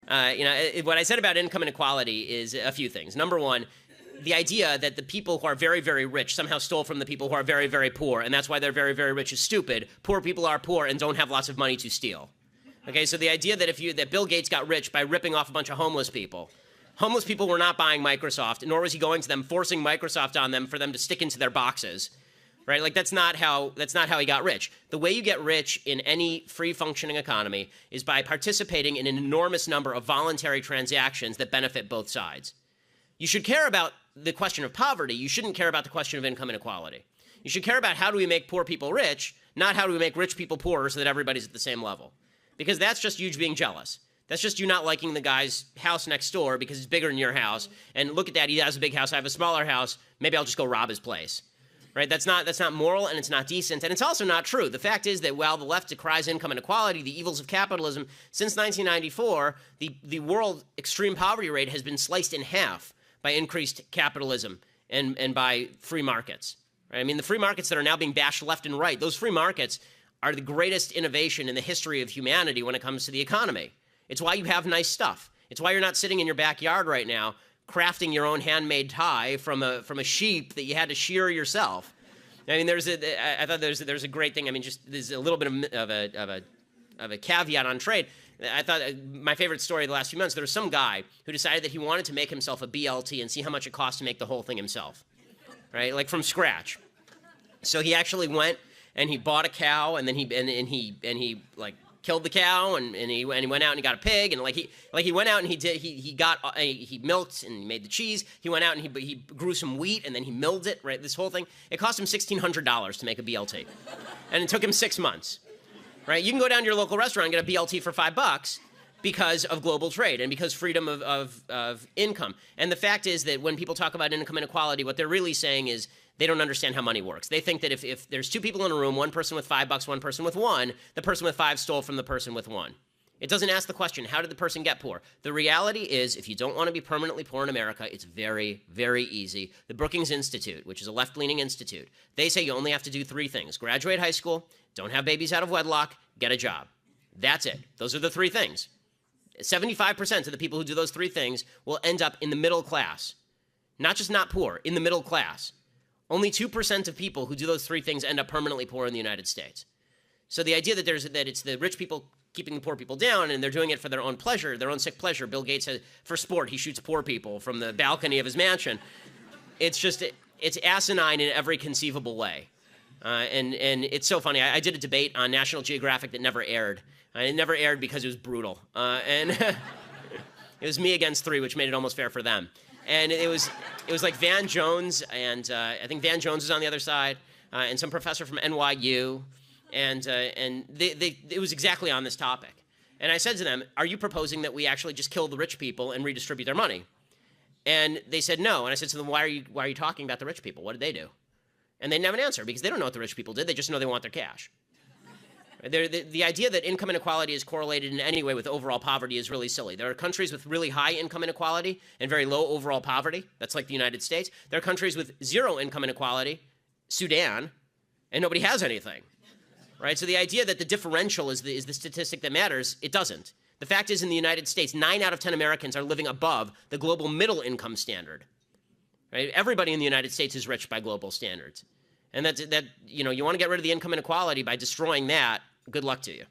What I said about income inequality is a few things. Number one, the idea that the people who are very, very rich somehow stole from the people who are very, very poor, and that's why they're very, very rich is stupid. Poor people are poor and don't have lots of money to steal. Okay, so the idea that Bill Gates got rich by ripping off a bunch of homeless people. Homeless people were not buying Microsoft, nor was he going to them, forcing Microsoft on them for them to stick into their boxes. Right? Like that's not how he got rich. The way you get rich in any free functioning economy is by participating in an enormous number of voluntary transactions that benefit both sides. You should care about the question of poverty. You shouldn't care about the question of income inequality. You should care about how do we make poor people rich, not how do we make rich people poorer so that everybody's at the same level. Because that's just you being jealous. That's just you not liking the guy's house next door because it's bigger than your house. And look at that, he has a big house, I have a smaller house, maybe I'll just go rob his place. Right? That's not moral, and it's not decent, and it's also not true. The fact is that while the left decries income inequality, the evils of capitalism, since 1994, the world extreme poverty rate has been sliced in half by increased capitalism and by free markets. Right? I mean, the free markets that are now being bashed left and right, those free markets are the greatest innovation in the history of humanity when it comes to the economy. It's why you have nice stuff. It's why you're not sitting in your backyard right now crafting your own handmade tie from a sheep that you had to shear yourself. I mean, I thought there's a great thing. I mean, just there's a little bit of a caveat on trade. I thought my favorite story of the last few months, there was some guy who decided that he wanted to make himself a BLT and see how much it cost to make the whole thing himself, right? Like from scratch. So he actually went and he bought a cow, and then he like killed the cow, and he went out and he got a pig, and he went out and he milked and he made the cheese. He went out and he grew some wheat, and then he milled it. Right, this whole thing, it cost him $1,600 to make a BLT, and it took him 6 months. Right, you can go down to your local restaurant and get a BLT for $5 because of global trade and because freedom of income. And the fact is that when people talk about income inequality, what they're really saying is they don't understand how money works. They think that if there's two people in a room, one person with $5, one person with $1, the person with 5 stole from the person with 1. It doesn't ask the question, how did the person get poor? The reality is, if you don't want to be permanently poor in America, it's very, very easy. The Brookings Institute, which is a left-leaning institute, they say you only have to do 3 things. Graduate high school, don't have babies out of wedlock, get a job. That's it. Those are the 3 things. 75% of the people who do those 3 things will end up in the middle class. Not just not poor, in the middle class. Only 2% of people who do those 3 things end up permanently poor in the United States. So the idea that it's the rich people keeping the poor people down, and they're doing it for their own pleasure, their own sick pleasure. Bill Gates says, for sport, he shoots poor people from the balcony of his mansion. It's asinine in every conceivable way. And it's so funny. I did a debate on National Geographic that never aired. It never aired because it was brutal. And it was me against 3, which made it almost fair for them. And it was like Van Jones, and I think Van Jones was on the other side, and some professor from NYU, and it was exactly on this topic. And I said to them, are you proposing that we actually just kill the rich people and redistribute their money? And they said no. And I said to them, why are you talking about the rich people? What did they do? And they didn't have an answer because they don't know what the rich people did. They just know they want their cash. The idea that income inequality is correlated in any way with overall poverty is really silly. There are countries with really high income inequality and very low overall poverty. That's like the United States. There are countries with 0 income inequality, Sudan, and nobody has anything. Right? So the idea that the differential is the statistic that matters, it doesn't. The fact is, in the United States, 9 out of 10 Americans are living above the global middle income standard. Right? Everybody in the United States is rich by global standards. And you want to get rid of the income inequality by destroying that. Good luck to you.